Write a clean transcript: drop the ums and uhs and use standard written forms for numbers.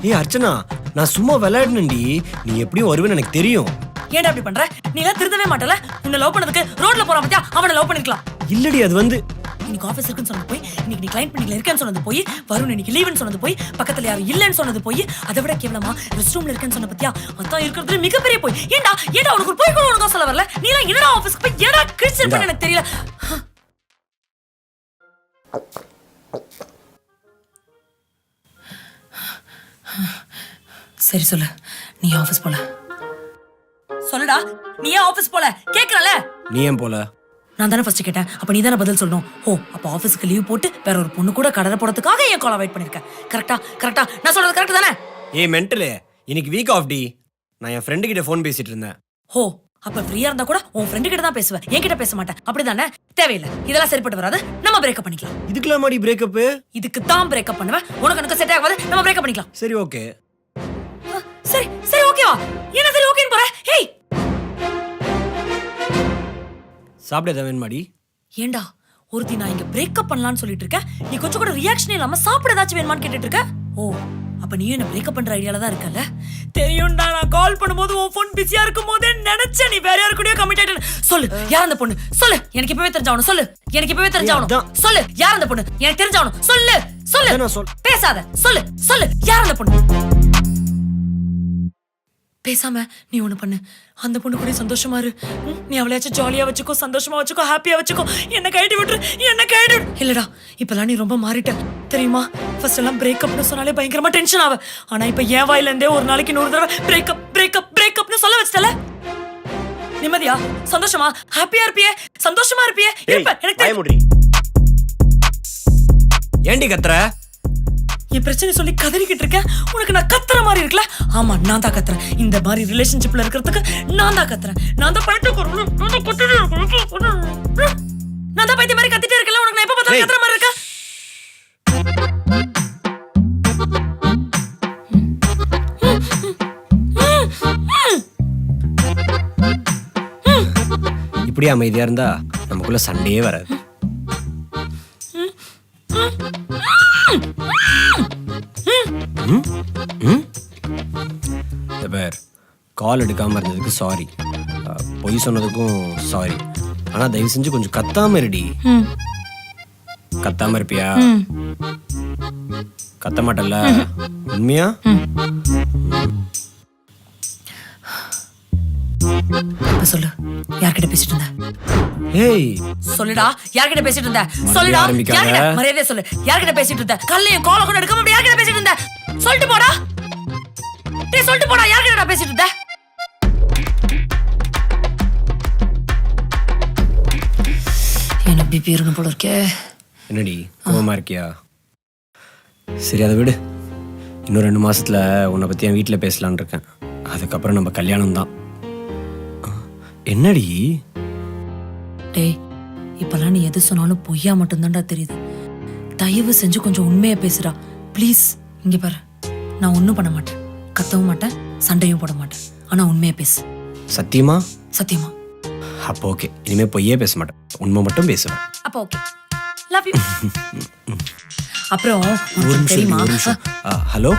ஏய் அர்ச்சனா, நான் சும்மா விளையாடுனேன்டி. நீ எப்படியும் வருவேன்னு எனக்கு தெரியும். ஏன்டா அப்படி பண்ற? நீ எல்லாம் திருந்தவே மாட்டல. உன்னை லவ் பண்ணதுக்கு ரோட்ல போறான் பத்தியா, அவனை லவ் பண்ணிருக்கலாம். இல்லடி, அது வந்து இன்னைக்கு ஆபீஸ் இருக்குன்னு சொன்னது போய், இன்னைக்கு நீ கிளைண்ட் மீட்டிங்ல இருக்கேன்னு சொன்னது போய், வருண் இன்னைக்கு லீவுன்னு சொன்னது போய், பக்கத்துல யாரும் இல்லன்னு சொன்னது போய், அதை விட கேவலமா ரெஸ்ட் ரூம்ல இருக்கேன்னு சொன்ன பத்தியா, அதான் இருக்கிறதுல மிகப்பெரிய போய். ஏன்டா உனக்கு ஒரு போய் கூட உனக்கு சொல்ல வரல? நீ எல்லாம் என்னடா ஆபீஸ்க்கு போய் என்னடா கிழிச்சல் பண்ண எனக்கு தெரியல. சரி சொல்லு, நீ ஆபீஸ் போல. சொல்லுடா, நீ ஏன் ஆபீஸ் போல கேக்குறல? நீ ஏன் போல? நான் தானே ஃபர்ஸ்ட் கேட்டேன், அப்ப நீ தானே பதில் சொல்லணும். ஓ, அப்ப ஆபீஸ்க்கு லீவ் போட்டு வேற ஒரு பொண்ணு கூட கடலை போறதுக்காக என் காலை வெயிட் பண்ணிருக்கேன். கரெக்டா நான் சொல்றது கரெக்ட் தானே? ஏய் மென்டலே, இன்னைக்கு வீக் ஆஃப் டி. நான் என் ஃப்ரெண்டு கிட்ட ஃபோன் பேசிட்டு இருந்தேன். ஓ, அப்ப ஃப்ரீயா இருந்தா கூட உன் ஃப்ரெண்டு கிட்ட தான் பேசுவேன், என்கிட்ட பேச மாட்டேன். அப்படிதானே? தேவையில்லை, இதெல்லாம் சரிப்பட்டு வராது. நம்ம பிரேக்கப் பண்ணிக்கலாம். இதுக்குலாம் மாடி பிரேக்கப்? இதுக்கு தான் பிரேக்கப் பண்ணுவேன். உனக்கு எனக்கு செட் ஆகாது, நம்ம பிரேக்கப் பண்ணிக்கலாம். சரி ஓகே. சரி ஓகேவா? என்ன சரி ஓகேன்னு போற? ஹேய், சாப்பிட ஏதாவது மாடி? ஏண்டா ஒருத்தி நான் இங்க பிரேக்கப் பண்ணலாம்னு சொல்லிட்டு இருக்கேன், நீ கொஞ்சம் கூட ரியாக்ஷன் இல்லாம சாப்பிட ஏதாச்சும் வேணுமான்னு கேட்டுட்டு இருக்க? ஓ, அப்ப நீயும் என்ன பிரேக்கப் பண்ற ஐடியால தான் இருக்கல? தெரியும்டா, நான் கால் பண்ணும்போது உன் போன் பிஸியா இருக்கும் போதே நினைச்சேன் நீ வேற யாரு கூடயோ கமிட் ஆயிட்ட. சொல்லு, யார் அந்த பொண்ணு? சொல்லு, எனக்கு இப்பவே தெரிஞ்சாவணும். சொல்லு, எனக்கு இப்பவே தெரிஞ்சாவணும். சொல்லு, யார் அந்த பொண்ணு? எனக்கு தெரிஞ்சாவணும். சொல்லு சொல்லு, பேசாத. சொல்லு, யார் அந்த பொண்ணு? பேசாம நீ ஒண்ணு பண்ணு, அந்த பொண்ணு கூட சந்தோஷமா இரு. நீ அவளையாச்சும் ஜாலியா வச்சுக்கோ, சந்தோஷமா வச்சுக்கோ, ஹாப்பியா வச்சுக்கோ. என்ன கைட்டு விட்டுரு. இல்லடா, இப்பெல்லாம் நீ ரொம்ப மாறிட்ட தெரியுமா? ஃபர்ஸ்ட் எல்லாம் பிரேக்கப்னு சொன்னாலே பயங்கரமா டென்ஷன் ஆவ. ஆனா இப்ப என் வாயில இருந்தே ஒரு நாளைக்கு 100 தடவை பிரேக்கப்னு சொல்ல வச்சிட்டல. நிம்மதியா, சந்தோஷமா, ஹாப்பியா இருப்பியே, சந்தோஷமா இருப்பியே. இப்ப எனக்கு ஏண்டி கத்துற? என் பிரச்சனை சொல்லி கதறிக்கிட்டு இருக்கேன், உனக்கு நான் கத்துற மாதிரி இருக்குல்ல? ஆமா, நான் தான் கத்துறேன். இந்த மாதிரி ரிலேஷன்ஷிப்ல இருக்கிறதுக்கு நான் தான் கத்துறேன். நான் தான் பைத்தியம் மாதிரி கத்திட்டே இருக்கல. உனக்கு நான் எப்ப பார்த்தாலும் கத்துற மாதிரி இருக்கா? இப்படி அமைதியா இருந்தா நமக்குள்ள சண்டையே வராது. கால் எடுக்காம இருந்ததுக்கு சாரி, பொய் சொன்னதுக்கும் சாரி. ஆனா தயவு செஞ்சு கொஞ்சம் கத்தாம இருடி. கத்தாம இருப்பியா? கத்த மாட்டல்ல உண்மையா? சொல்லு, யார்கிட்ட பேசிட்டு இருந்த? ஏய் சொல்லுடா, யார்கிட்ட பேசிட்டு இருந்த? சொல்லுடா, மரியாதையா சொல்லு, யார்கிட்ட பேசிட்டு இருந்த? கல்லையும் கால கூட எடுக்காம யார்கிட்ட பேசிட்டு இருந்த? சொல்லிட்டு போடா. டேய் சொல்லிட்டு போடா, யார்கிட்ட பேசிட்டு இருந்த? என்ன பிபி இருக்கு போல இருக்கே. என்னடி கோவமா இருக்கியா? சரி அதை விடு. இன்னும் 2 மாசத்துல உன்னை பத்தி என் வீட்டுல பேசலான் இருக்கேன். அதுக்கப்புறம் நம்ம கல்யாணம் தான். என்னடி? டேய், இப்பெல்லாம் நீ எது சொன்னாலும் பொய்யா மட்டும்தான்டா தெரியுது. தயவு செஞ்சு கொஞ்சம் உண்மையா பேசுடா ப்ளீஸ். இங்க பாரு, நான் ஒண்ணும் பண்ண மாட்டேன், கத்தவும் மாட்டேன், சண்டையும் போட மாட்டேன். ஆனா உண்மையா பேசு. சத்தியமா? சத்தியமா. அப்போ ஓகே, இனிமே பொய்யே பேச மாட்டேன், உண்மை மட்டும் பேசுவேன். அப்போ ஓகே, லவ் யூ. அப்புறம் ஒரு நிமிஷம், தெரியுமா? ஹலோ